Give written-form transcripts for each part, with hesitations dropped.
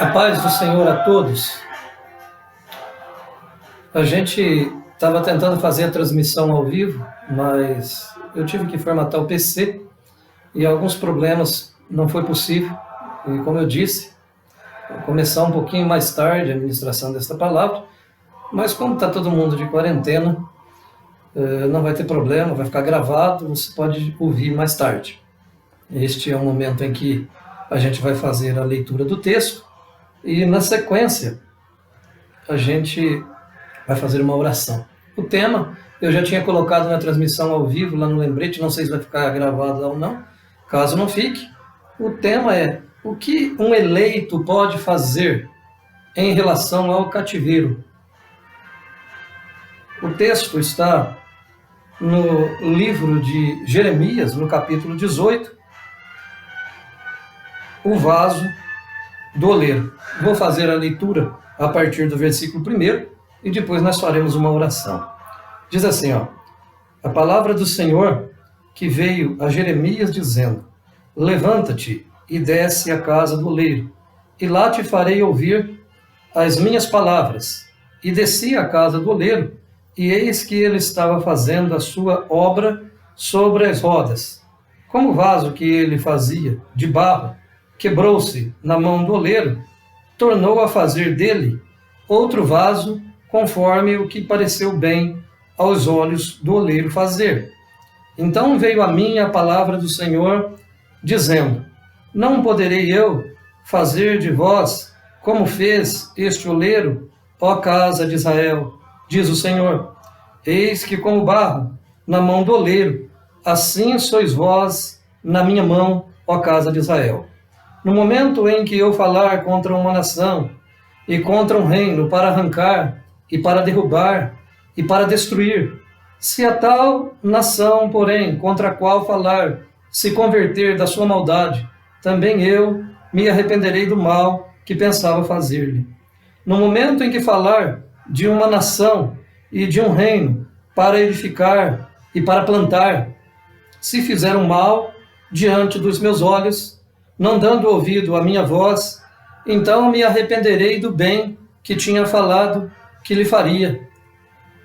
A paz do Senhor a todos. A gente estava tentando fazer a transmissão ao vivo, mas eu tive que formatar o PC e alguns problemas não foi possível. E como eu disse, vou começar um pouquinho mais tarde a ministração desta palavra, mas como está todo mundo de quarentena, não vai ter problema, vai ficar gravado, você pode ouvir mais tarde. Este é o momento em que a gente vai fazer a leitura do texto e, na sequência, a gente vai fazer uma oração. O tema eu já tinha colocado na transmissão ao vivo, lá no lembrete, não sei se vai ficar gravado ou não, caso não fique. O tema é: o que um eleito pode fazer em relação ao cativeiro? O texto está no livro de Jeremias, no capítulo 18, o vaso do oleiro. Vou fazer a leitura a partir do versículo 1 e depois nós faremos uma oração. Diz assim, a palavra do Senhor que veio a Jeremias dizendo: levanta-te e desce à casa do oleiro, e lá te farei ouvir as minhas palavras. E desci à casa do oleiro, e eis que ele estava fazendo a sua obra sobre as rodas. Como o vaso que ele fazia de barro quebrou-se na mão do oleiro, tornou a fazer dele outro vaso, conforme o que pareceu bem aos olhos do oleiro fazer. Então veio a mim a palavra do Senhor, dizendo: não poderei eu fazer de vós como fez este oleiro, ó casa de Israel, diz o Senhor. Eis que como barro na mão do oleiro, assim sois vós na minha mão, ó casa de Israel. No momento em que eu falar contra uma nação e contra um reino para arrancar e para derrubar e para destruir, se a tal nação, porém, contra a qual falar, se converter da sua maldade, também eu me arrependerei do mal que pensava fazer-lhe. No momento em que falar de uma nação e de um reino para edificar e para plantar, se fizeram mal diante dos meus olhos, não dando ouvido à minha voz, então me arrependerei do bem que tinha falado que lhe faria.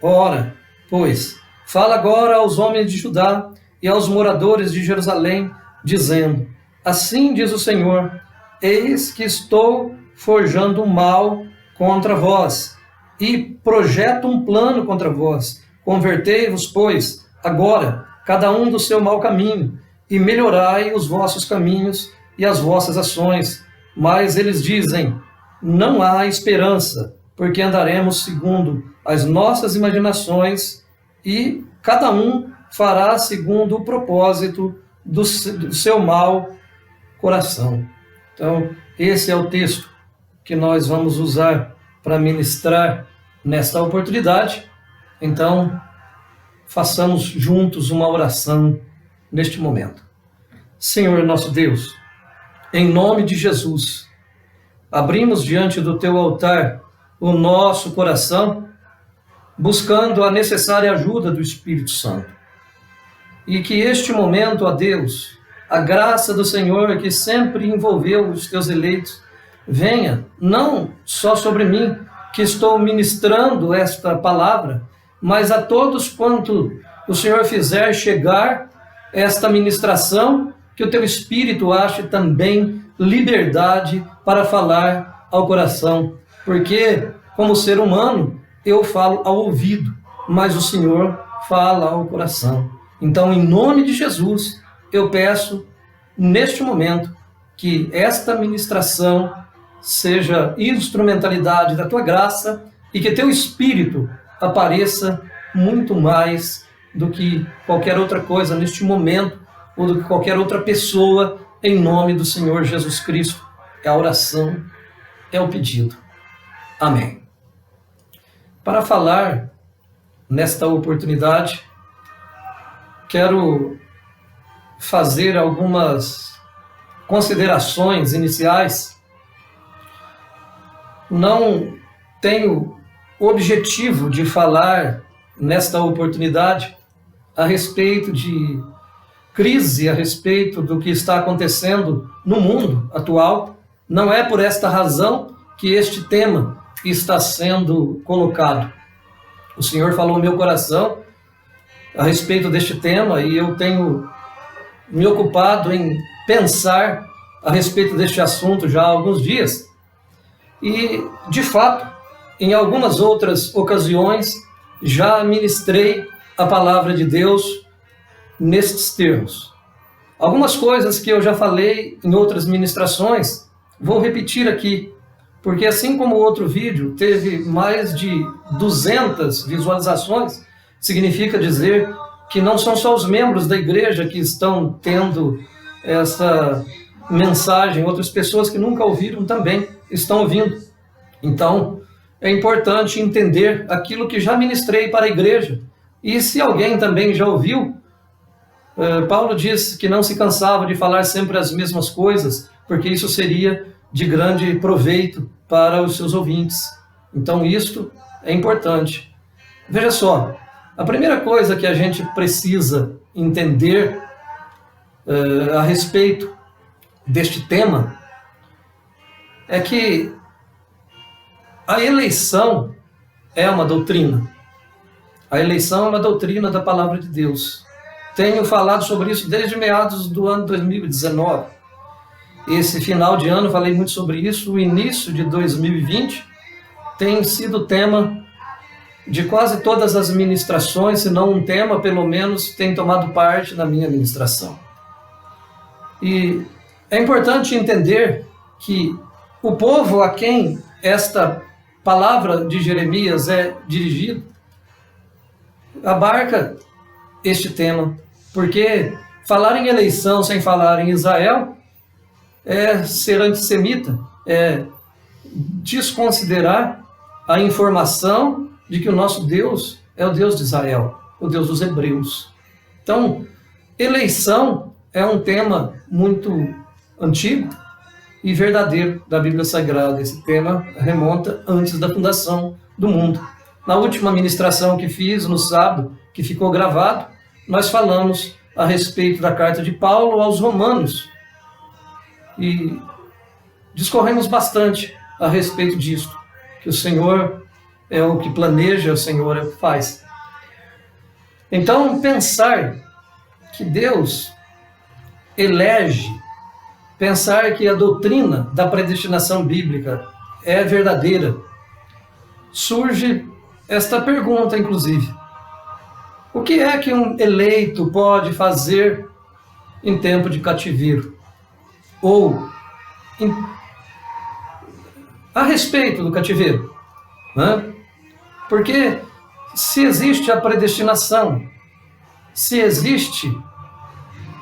Ora, pois, fala agora aos homens de Judá e aos moradores de Jerusalém, dizendo: assim diz o Senhor, eis que estou forjando um mal contra vós, e projeto um plano contra vós. Convertei-vos, pois, agora, cada um do seu mau caminho, e melhorai os vossos caminhos e as vossas ações. Mas eles dizem: não há esperança, porque andaremos segundo as nossas imaginações, e cada um fará segundo o propósito do seu mau coração. Então, esse é o texto que nós vamos usar para ministrar nesta oportunidade. Então, façamos juntos uma oração neste momento. Senhor nosso Deus, em nome de Jesus, abrimos diante do teu altar o nosso coração, buscando a necessária ajuda do Espírito Santo. E que este momento, ó Deus, a graça do Senhor que sempre envolveu os teus eleitos, venha não só sobre mim, que estou ministrando esta palavra, mas a todos quanto o Senhor fizer chegar esta ministração, que o teu Espírito ache também liberdade para falar ao coração. Porque, como ser humano, eu falo ao ouvido, mas o Senhor fala ao coração. Então, em nome de Jesus, eu peço, neste momento, que esta ministração seja instrumentalidade da tua graça e que teu Espírito apareça muito mais do que qualquer outra coisa neste momento, ou do que qualquer outra pessoa, em nome do Senhor Jesus Cristo. É a oração, é o pedido. Amém. Para falar nesta oportunidade, quero fazer algumas considerações iniciais. Não tenho objetivo de falar nesta oportunidade a respeito de crise, a respeito do que está acontecendo no mundo atual. Não é por esta razão que este tema está sendo colocado. O Senhor falou no meu coração a respeito deste tema e eu tenho me ocupado em pensar a respeito deste assunto já há alguns dias. E, de fato, em algumas outras ocasiões, já ministrei a palavra de Deus nestes termos. Algumas coisas que eu já falei em outras ministrações, vou repetir aqui, porque assim como o outro vídeo teve mais de 200 visualizações, significa dizer que não são só os membros da igreja que estão tendo essa mensagem, outras pessoas que nunca ouviram também estão ouvindo. Então, é importante entender aquilo que já ministrei para a igreja. E se alguém também já ouviu, Paulo diz que não se cansava de falar sempre as mesmas coisas, porque isso seria de grande proveito para os seus ouvintes. Então, isto é importante. Veja só, a primeira coisa que a gente precisa entender a respeito deste tema é que a eleição é uma doutrina. A eleição é uma doutrina da palavra de Deus. Tenho falado sobre isso desde meados do ano 2019. Esse final de ano falei muito sobre isso. O início de 2020 tem sido tema de quase todas as ministrações, se não um tema, pelo menos, tem tomado parte na minha ministração. E é importante entender que o povo a quem esta palavra de Jeremias é dirigida abarca este tema, porque falar em eleição sem falar em Israel é ser antissemita, é desconsiderar a informação de que o nosso Deus é o Deus de Israel, o Deus dos hebreus. Então, eleição é um tema muito antigo e verdadeiro da Bíblia Sagrada. Esse tema remonta antes da fundação do mundo. Na última ministração que fiz, no sábado, que ficou gravado, nós falamos a respeito da carta de Paulo aos Romanos. E discorremos bastante a respeito disso, que o Senhor é o que planeja, o Senhor é o que faz. Então, pensar que Deus elege, pensar que a doutrina da predestinação bíblica é verdadeira, surge esta pergunta, inclusive. O que é que um eleito pode fazer em tempo de cativeiro? Ou a respeito do cativeiro? Né? Porque se existe a predestinação, se existe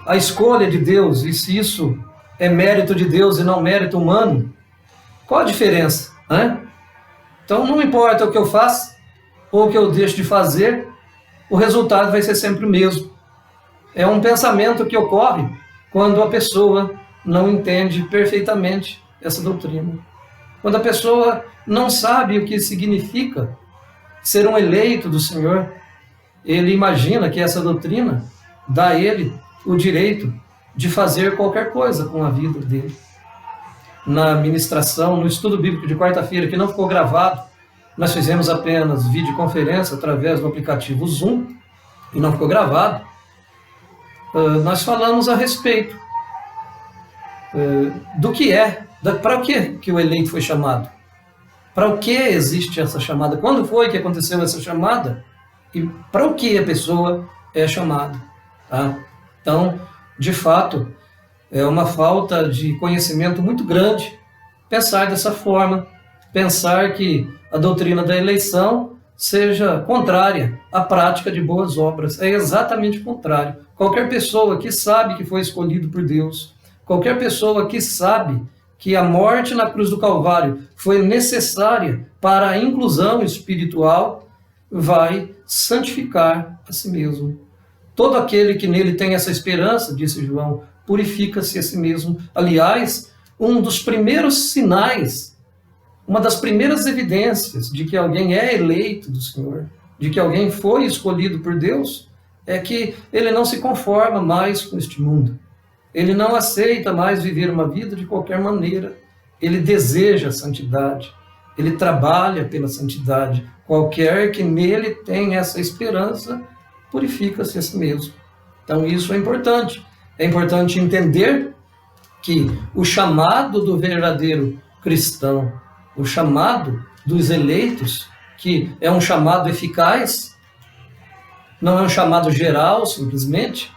a escolha de Deus, e se isso é mérito de Deus e não mérito humano, qual a diferença? Né? Então não importa o que eu faça ou o que eu deixo de fazer, o resultado vai ser sempre o mesmo. É um pensamento que ocorre quando a pessoa não entende perfeitamente essa doutrina. Quando a pessoa não sabe o que significa ser um eleito do Senhor, ele imagina que essa doutrina dá a ele o direito de fazer qualquer coisa com a vida dele. Na ministração, no estudo bíblico de quarta-feira, que não ficou gravado, nós fizemos apenas videoconferência através do aplicativo Zoom, e não ficou gravado, nós falamos a respeito do que é, para o que o eleito foi chamado, para o que existe essa chamada, quando foi que aconteceu essa chamada, e para o que a pessoa é chamada. Tá? Então, de fato, é uma falta de conhecimento muito grande pensar dessa forma, pensar que a doutrina da eleição seja contrária à prática de boas obras. É exatamente o contrário. Qualquer pessoa que sabe que foi escolhido por Deus, qualquer pessoa que sabe que a morte na cruz do Calvário foi necessária para a inclusão espiritual, vai santificar a si mesmo. Todo aquele que nele tem essa esperança, disse João, purifica-se a si mesmo. Aliás, um dos primeiros sinais, uma das primeiras evidências de que alguém é eleito do Senhor, de que alguém foi escolhido por Deus, é que ele não se conforma mais com este mundo. Ele não aceita mais viver uma vida de qualquer maneira. Ele deseja a santidade. Ele trabalha pela santidade. Qualquer que nele tem essa esperança, purifica-se a si mesmo. Então isso é importante. É importante entender que o chamado do verdadeiro cristão, o chamado dos eleitos, que é um chamado eficaz, não é um chamado geral, simplesmente,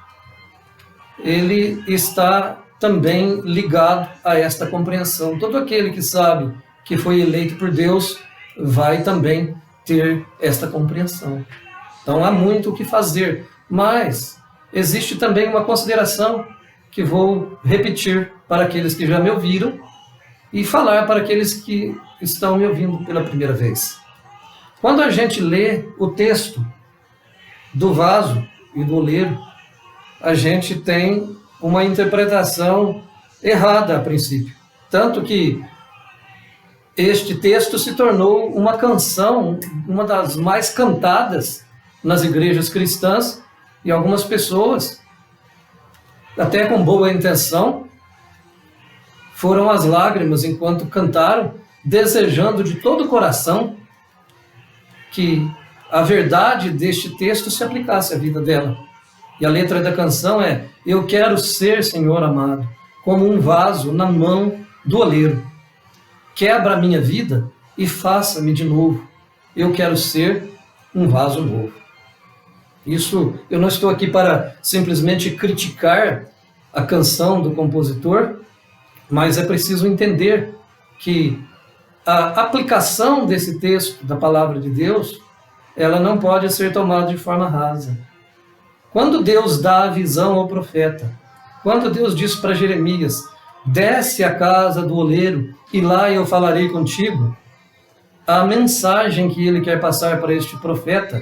ele está também ligado a esta compreensão. Todo aquele que sabe que foi eleito por Deus vai também ter esta compreensão. Então há muito o que fazer, mas existe também uma consideração que vou repetir para aqueles que já me ouviram e falar para aqueles que estão me ouvindo pela primeira vez. Quando a gente lê o texto do vaso e do oleiro, a gente tem uma interpretação errada a princípio. Tanto que este texto se tornou uma canção, uma das mais cantadas nas igrejas cristãs, e algumas pessoas, até com boa intenção, foram às lágrimas enquanto cantaram, desejando de todo o coração que a verdade deste texto se aplicasse à vida dela. E a letra da canção é: eu quero ser, Senhor amado, como um vaso na mão do oleiro. Quebra a minha vida e faça-me de novo. Eu quero ser um vaso novo. Isso, eu não estou aqui para simplesmente criticar a canção do compositor, mas é preciso entender que a aplicação desse texto da palavra de Deus, ela não pode ser tomada de forma rasa. Quando Deus dá a visão ao profeta, quando Deus diz para Jeremias: desce à casa do oleiro e lá eu falarei contigo, a mensagem que ele quer passar para este profeta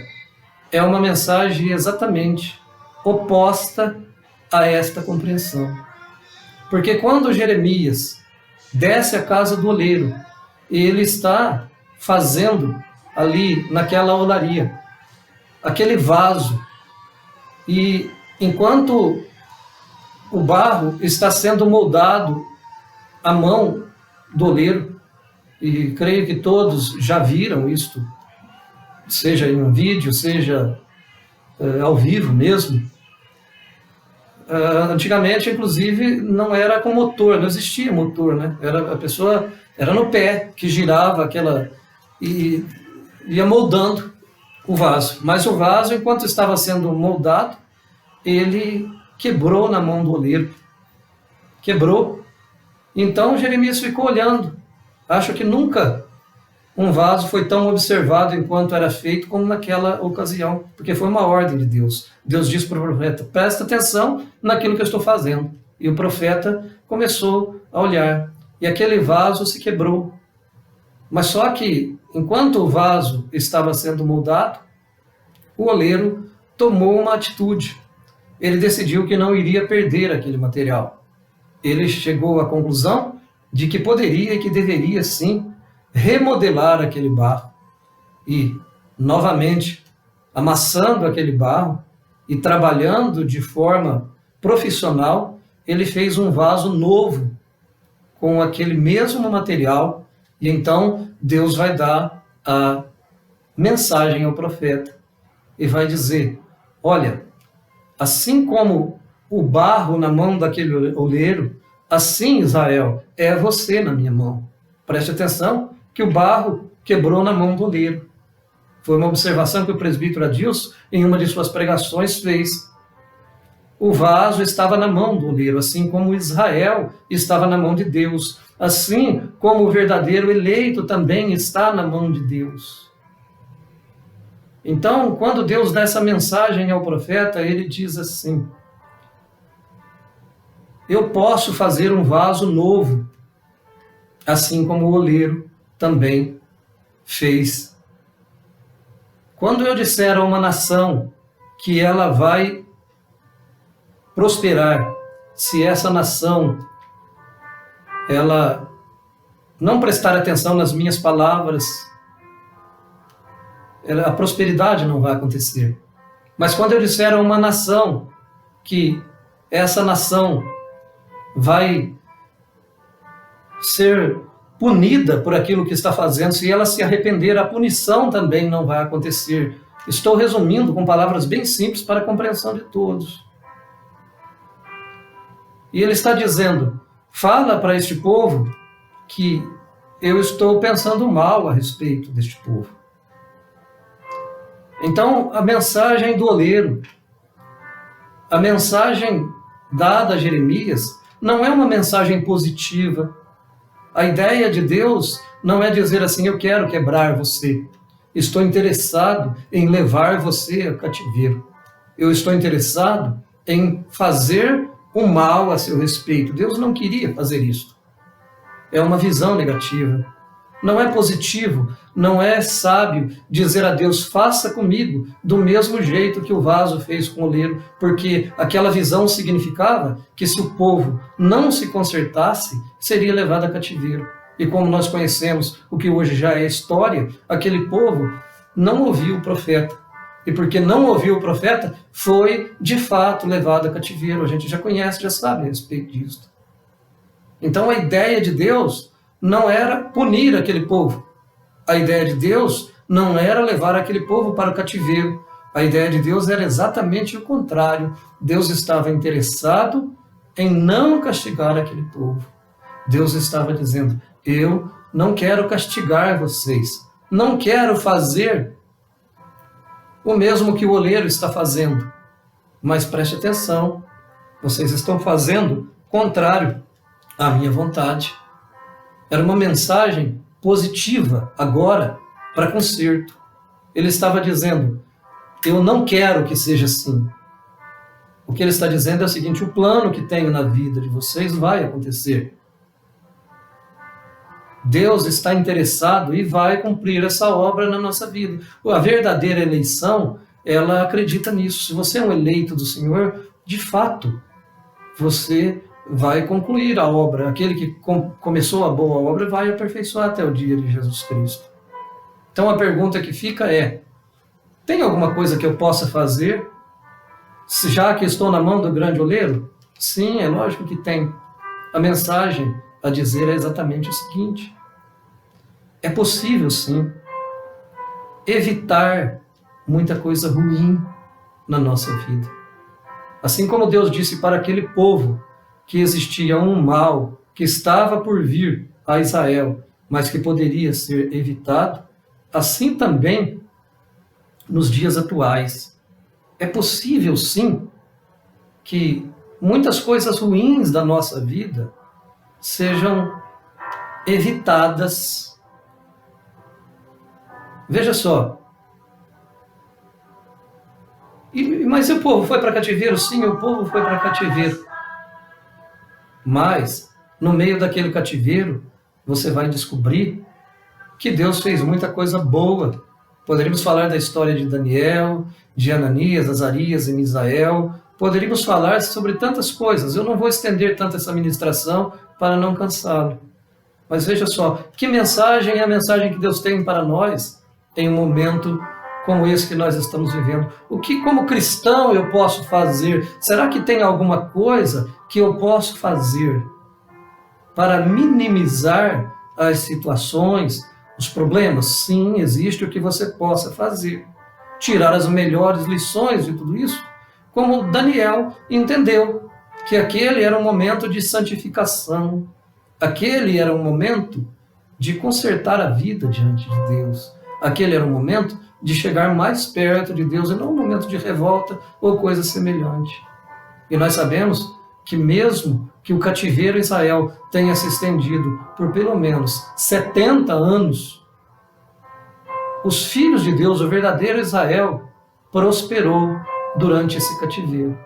é uma mensagem exatamente oposta a esta compreensão. Porque quando Jeremias desce à casa do oleiro, ele está fazendo ali naquela olaria aquele vaso, e enquanto o barro está sendo moldado à mão do oleiro, e creio que todos já viram isto, seja em um vídeo, seja ao vivo mesmo. Antigamente, inclusive, não era com motor, não existia motor, né? A pessoa era no pé que girava aquela e ia moldando o vaso. Mas o vaso, enquanto estava sendo moldado, ele quebrou na mão do oleiro. Quebrou. Então Jeremias ficou olhando. Acho que nunca um vaso foi tão observado enquanto era feito como naquela ocasião, porque foi uma ordem de Deus. Deus disse para o profeta: presta atenção naquilo que eu estou fazendo. E o profeta começou a olhar, e aquele vaso se quebrou. Mas só que, enquanto o vaso estava sendo moldado, o oleiro tomou uma atitude. Ele decidiu que não iria perder aquele material. Ele chegou à conclusão de que poderia e que deveria, sim, remodelar aquele barro. E, novamente, amassando aquele barro e trabalhando de forma profissional, ele fez um vaso novo com aquele mesmo material. E então Deus vai dar a mensagem ao profeta e vai dizer: olha, assim como o barro na mão daquele oleiro, assim, Israel, é você na minha mão. Preste atenção que o barro quebrou na mão do oleiro. Foi uma observação que o presbítero Adilson, em uma de suas pregações, fez. O vaso estava na mão do oleiro, assim como Israel estava na mão de Deus. Assim como o verdadeiro eleito também está na mão de Deus. Então, quando Deus dá essa mensagem ao profeta, ele diz assim: eu posso fazer um vaso novo, assim como o oleiro também fez. Quando eu disser a uma nação que ela vai prosperar, se essa nação ela não prestar atenção nas minhas palavras, a prosperidade não vai acontecer. Mas quando eu disser a uma nação que essa nação vai ser punida por aquilo que está fazendo, se ela se arrepender, a punição também não vai acontecer. Estou resumindo com palavras bem simples para a compreensão de todos. E ele está dizendo, fala para este povo que eu estou pensando mal a respeito deste povo. Então, a mensagem do oleiro, a mensagem dada a Jeremias, não é uma mensagem positiva. A ideia de Deus não é dizer assim, eu quero quebrar você. Estou interessado em levar você a cativeiro. Eu estou interessado em fazer o mal a seu respeito. Deus não queria fazer isso. É uma visão negativa. Não é positivo, não é sábio dizer a Deus, faça comigo do mesmo jeito que o vaso fez com o oleiro, porque aquela visão significava que se o povo não se consertasse, seria levado a cativeiro. E como nós conhecemos o que hoje já é história, aquele povo não ouviu o profeta. E porque não ouviu o profeta, foi de fato levado a cativeiro. A gente já conhece, já sabe a respeito disso. Então a ideia de Deus não era punir aquele povo. A ideia de Deus não era levar aquele povo para o cativeiro. A ideia de Deus era exatamente o contrário. Deus estava interessado em não castigar aquele povo. Deus estava dizendo, eu não quero castigar vocês. Não quero fazer o mesmo que o oleiro está fazendo. Mas preste atenção, vocês estão fazendo contrário à minha vontade. Era uma mensagem positiva agora para conserto. Ele estava dizendo, eu não quero que seja assim. O que ele está dizendo é o seguinte, o plano que tenho na vida de vocês vai acontecer. Deus está interessado e vai cumprir essa obra na nossa vida. A verdadeira eleição, ela acredita nisso. Se você é um eleito do Senhor, de fato, você vai concluir a obra. Aquele que começou a boa obra vai aperfeiçoar até o dia de Jesus Cristo. Então a pergunta que fica é, tem alguma coisa que eu possa fazer, já que estou na mão do grande oleiro? Sim, é lógico que tem. A mensagem a dizer é exatamente o seguinte, é possível sim evitar muita coisa ruim na nossa vida. Assim como Deus disse para aquele povo que existia um mal que estava por vir a Israel, mas que poderia ser evitado, assim também nos dias atuais. É possível, sim, que muitas coisas ruins da nossa vida sejam evitadas. Veja só. Mas o povo foi para cativeiro? Sim, o povo foi para cativeiro. Mas, no meio daquele cativeiro, você vai descobrir que Deus fez muita coisa boa. Poderíamos falar da história de Daniel, de Ananias, Azarias e Misael. Poderíamos falar sobre tantas coisas. Eu não vou estender tanto essa ministração para não cansá-lo. Mas veja só, que mensagem é a mensagem que Deus tem para nós em um momento como esse que nós estamos vivendo? O que, como cristão, eu posso fazer? Será que tem alguma coisa que eu posso fazer para minimizar as situações, os problemas? Sim, existe o que você possa fazer. Tirar as melhores lições de tudo isso, como Daniel entendeu que aquele era um momento de santificação, aquele era um momento de consertar a vida diante de Deus, aquele era um momento de chegar mais perto de Deus e não um momento de revolta ou coisa semelhante. E nós sabemos que mesmo que o cativeiro Israel tenha se estendido por pelo menos 70 anos, os filhos de Deus, o verdadeiro Israel, prosperou durante esse cativeiro.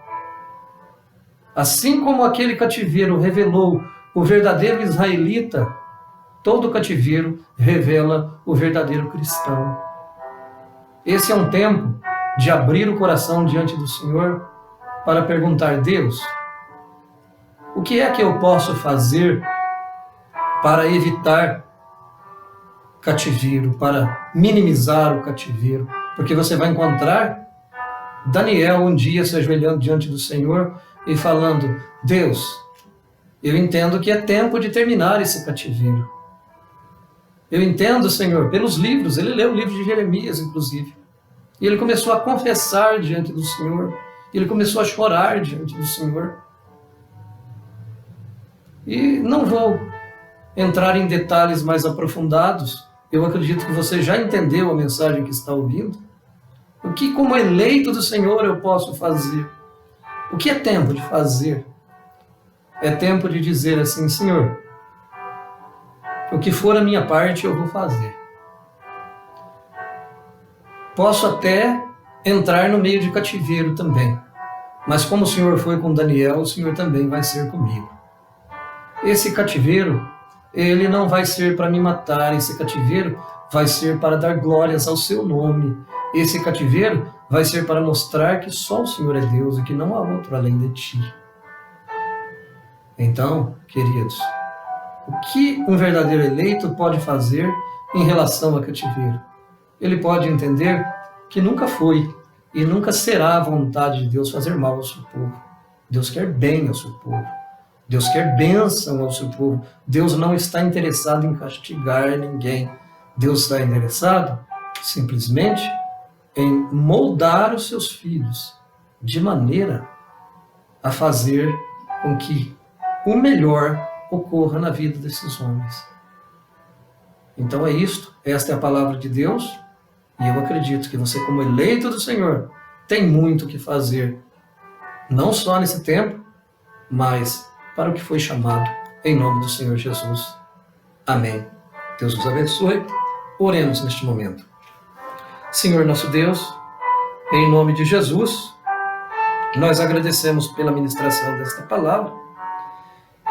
Assim como aquele cativeiro revelou o verdadeiro israelita, todo cativeiro revela o verdadeiro cristão. Esse é um tempo de abrir o coração diante do Senhor para perguntar, Deus, o que é que eu posso fazer para evitar cativeiro, para minimizar o cativeiro? Porque você vai encontrar Daniel um dia se ajoelhando diante do Senhor e falando: Deus, eu entendo que é tempo de terminar esse cativeiro. Eu entendo, Senhor, pelos livros, ele leu o livro de Jeremias, inclusive. E ele começou a confessar diante do Senhor. Ele começou a chorar diante do Senhor. E não vou entrar em detalhes mais aprofundados. Eu acredito que você já entendeu a mensagem que está ouvindo. O que, como eleito do Senhor, eu posso fazer? O que é tempo de fazer? É tempo de dizer assim: Senhor, o que for a minha parte, eu vou fazer. Posso até entrar no meio de cativeiro também, mas como o Senhor foi com Daniel, o Senhor também vai ser comigo. Esse cativeiro, ele não vai ser para me matar, esse cativeiro vai ser para dar glórias ao seu nome. Esse cativeiro vai ser para mostrar que só o Senhor é Deus e que não há outro além de ti. Então, queridos, o que um verdadeiro eleito pode fazer em relação ao cativeiro? Ele pode entender que nunca foi e nunca será a vontade de Deus fazer mal ao seu povo. Deus quer bem ao seu povo. Deus quer bênção ao seu povo. Deus não está interessado em castigar ninguém. Deus está interessado simplesmente em moldar os seus filhos de maneira a fazer com que o melhor ocorra na vida desses homens. Então é isto, esta é a palavra de Deus, e eu acredito que você, como eleito do Senhor, tem muito o que fazer, não só nesse tempo, mas para o que foi chamado, em nome do Senhor Jesus. Amém. Deus os abençoe. Oremos neste momento. Senhor nosso Deus, em nome de Jesus, nós agradecemos pela ministração desta palavra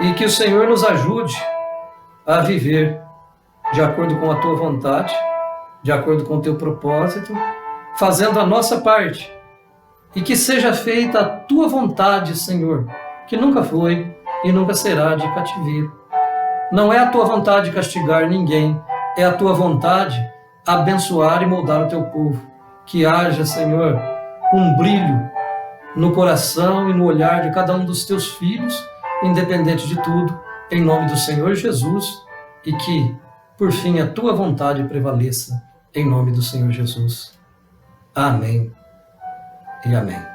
e que o Senhor nos ajude a viver de acordo com a Tua vontade, de acordo com o Teu propósito, fazendo a nossa parte e que seja feita a Tua vontade, Senhor, que nunca foi e nunca será de cativeiro. Não é a Tua vontade castigar ninguém, é a Tua vontade abençoar e moldar o Teu povo. Que haja, Senhor, um brilho no coração e no olhar de cada um dos Teus filhos, independente de tudo, em nome do Senhor Jesus, e que, por fim, a Tua vontade prevaleça, em nome do Senhor Jesus. Amém e amém.